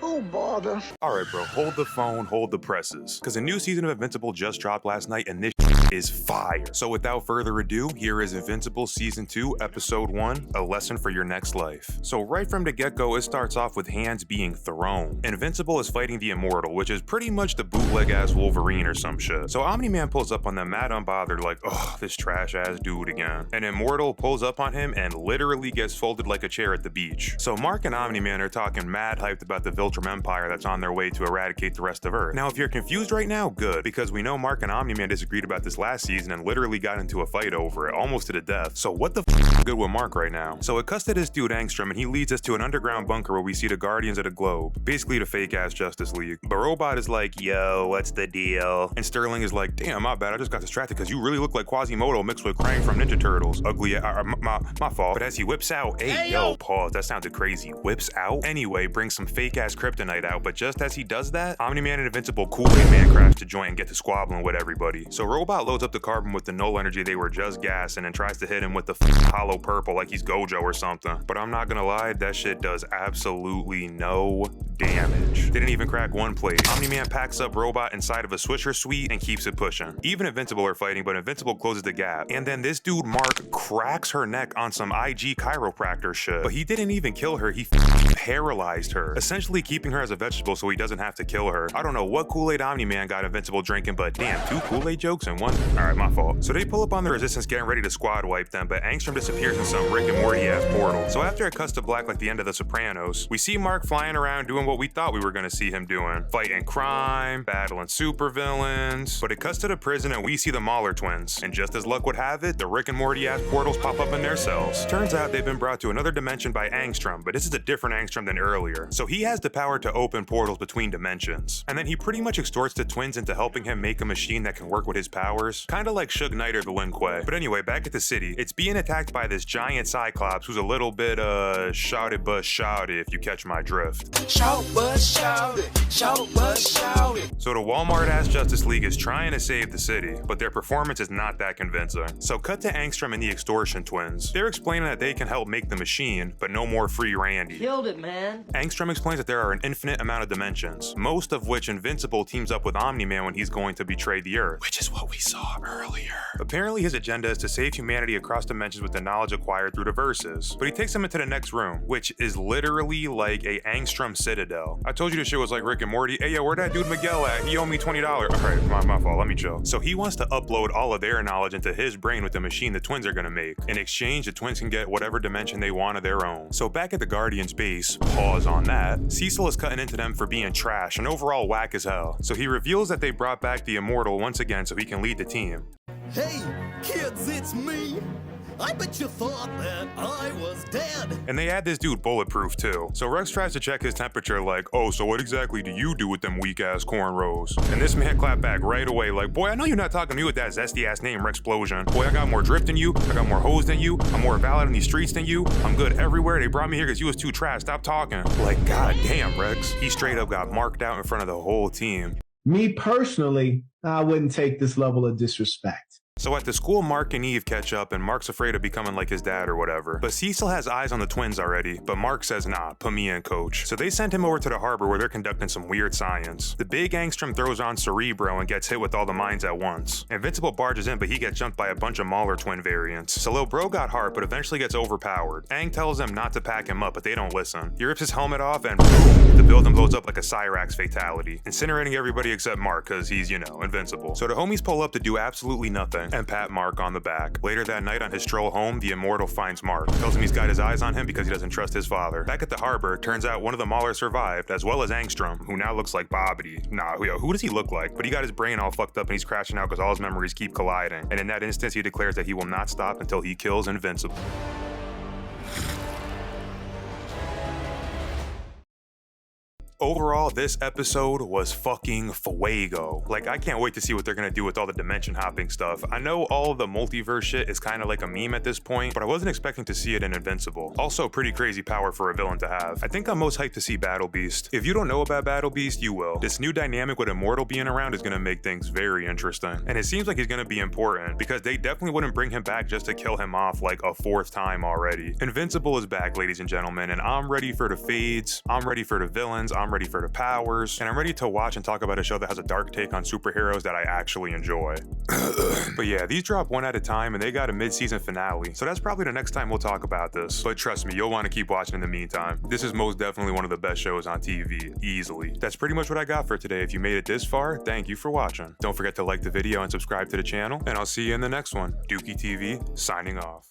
Oh, bother. Alright bro, hold the phone, hold the presses. Cause a new season of Invincible just dropped last night and this is fire. So without further ado, here is Invincible Season 2, Episode 1, A Lesson for Your Next Life. So right from the get-go, it starts off with hands being thrown. Invincible is fighting the Immortal, which is pretty much the bootleg-ass Wolverine or some shit. So Omni-Man pulls up on them mad unbothered like, ugh, this trash-ass dude again. And Immortal pulls up on him and literally gets folded like a chair at the beach. So Mark and Omni-Man are talking mad hyped about the Viltrum Empire that's on their way to eradicate the rest of Earth. Now if you're confused right now, good, because we know Mark and Omni-Man disagreed about this last season and literally got into a fight over it, almost to the death. So what the f is good with Mark right now? So it cuts to this dude Angstrom and he leads us to an underground bunker where we see the Guardians of the Globe, basically the fake ass Justice League. But Robot is like, yo, what's the deal? And Sterling is like, damn, my bad, I just got distracted because you really look like Quasimodo mixed with Krang from Ninja Turtles. Ugly, my fault. But as he whips out, hey yo, pause, that sounded crazy. Whips out? Anyway, brings some fake ass kryptonite out, but just as he does that, Omni-Man and Invincible Kool-Aid Man crash to join and get to squabbling with everybody. So Robot loads up the carbon with the null energy they were just gassing and tries to hit him with the hollow purple like he's Gojo or something. But I'm not gonna lie, that shit does absolutely no damage. Didn't even crack one plate. Omni-Man packs up Robot inside of a Swisher suite and keeps it pushing. Even Invincible are fighting, but Invincible closes the gap. And then this dude Mark cracks her neck on some IG chiropractor shit. But he didn't even kill her, he paralyzed her, essentially keeping her as a vegetable so he doesn't have to kill her. I don't know what Kool-Aid Omni-Man got Invincible drinking, but damn, 2 Kool-Aid jokes in one? Alright, my fault. So they pull up on the Resistance getting ready to squad wipe them, but Angstrom disappears in some Rick and Morty ass portal. So after it cuts to black like the end of The Sopranos, we see Mark flying around doing what we thought we were gonna see him doing. Fighting crime, battling supervillains, but it cuts to the prison and we see the Mauler twins. And just as luck would have it, the Rick and Morty ass portals pop up in their cells. Turns out they've been brought to another dimension by Angstrom, but this is a different Angstrom than earlier. So he has the power to open portals between dimensions. And then he pretty much extorts the twins into helping him make a machine that can work with his powers. Kinda like Suge Knight or the Lin Kuei. But anyway, back at the city, it's being attacked by this giant Cyclops who's a little bit shouty but shouty if you catch my drift. Shout but shout it, shout but shout it. So the Walmart ass Justice League is trying to save the city, but their performance is not that convincing. So cut to Angstrom and the Extortion twins. They're explaining that they can help make the machine, but no more free Randy. Killed it, man. Angstrom explains that there are an infinite amount of dimensions, most of which Invincible teams up with Omni-Man when he's going to betray the Earth, which is what we saw earlier. Apparently his agenda is to save humanity across dimensions with the knowledge acquired through the verses, but he takes them into the next room, which is literally like a Angstrom citadel. I told you this shit was like Rick and Morty. Hey yo, where that dude Miguel at? He owe me $20. Alright, my fault, let me chill. So he wants to upload all of their knowledge into his brain with the machine the twins are gonna make. In exchange, the twins can get whatever dimension they want of their own. So back at the Guardians base, pause on that, Cecil is cutting into them for being trash and overall whack as hell. So he reveals that they brought back the Immortal once again so he can lead the team. Hey, kids, it's me. I bet you thought that I was dead. And they add this dude Bulletproof too. So Rex tries to check his temperature like, oh, so what exactly do you do with them weak ass cornrows? And this man clapped back right away like, boy, I know you're not talking to me with that zesty ass name Rexplosion. Boy, I got more drip than you, I got more hoes than you, I'm more valid in these streets than you, I'm good everywhere, they brought me here because you was too trash, stop talking. Like, god damn, Rex. He straight up got marked out in front of the whole team. Me personally, I wouldn't take this level of disrespect. So at the school, Mark and Eve catch up and Mark's afraid of becoming like his dad or whatever. But Cecil has eyes on the twins already, but Mark says nah, put me in, coach. So they send him over to the harbor where they're conducting some weird science. The big Angstrom throws on Cerebro and gets hit with all the mines at once. Invincible barges in, but he gets jumped by a bunch of Mauler twin variants. So Lil Bro got heart, but eventually gets overpowered. Aang tells them not to pack him up, but they don't listen. He rips his helmet off and boom, the building blows up like a Cyrax fatality, incinerating everybody except Mark because he's, you know, invincible. So the homies pull up to do absolutely nothing and pat Mark on the back. Later that night on his stroll home, the Immortal finds Mark. Tells him he's got his eyes on him because he doesn't trust his father. Back at the harbor, turns out one of the Maulers survived, as well as Angstrom, who now looks like Bobbity. Nah, who does he look like? But he got his brain all fucked up and he's crashing out because all his memories keep colliding. And in that instance, he declares that he will not stop until he kills Invincible. Overall, this episode was fucking fuego. Like, I can't wait to see what they're gonna do with all the dimension hopping stuff. I know all of the multiverse shit is kind of like a meme at this point, but I wasn't expecting to see it in Invincible. Also, pretty crazy power for a villain to have. I think I'm most hyped to see Battle Beast. If you don't know about Battle Beast, you will. This new dynamic with Immortal being around is gonna make things very interesting. And it seems like he's gonna be important, because they definitely wouldn't bring him back just to kill him off like a 4th time already. Invincible is back, ladies and gentlemen, and I'm ready for the fades, I'm ready for the villains, I'm I'm ready for the powers, and I'm ready to watch and talk about a show that has a dark take on superheroes that I actually enjoy. But yeah, these drop one at a time, and they got a mid-season finale, so that's probably the next time we'll talk about this. But trust me, you'll want to keep watching in the meantime. This is most definitely one of the best shows on TV, easily. That's pretty much what I got for today. If you made it this far, thank you for watching. Don't forget to like the video and subscribe to the channel, and I'll see you in the next one. Dookie TV, signing off.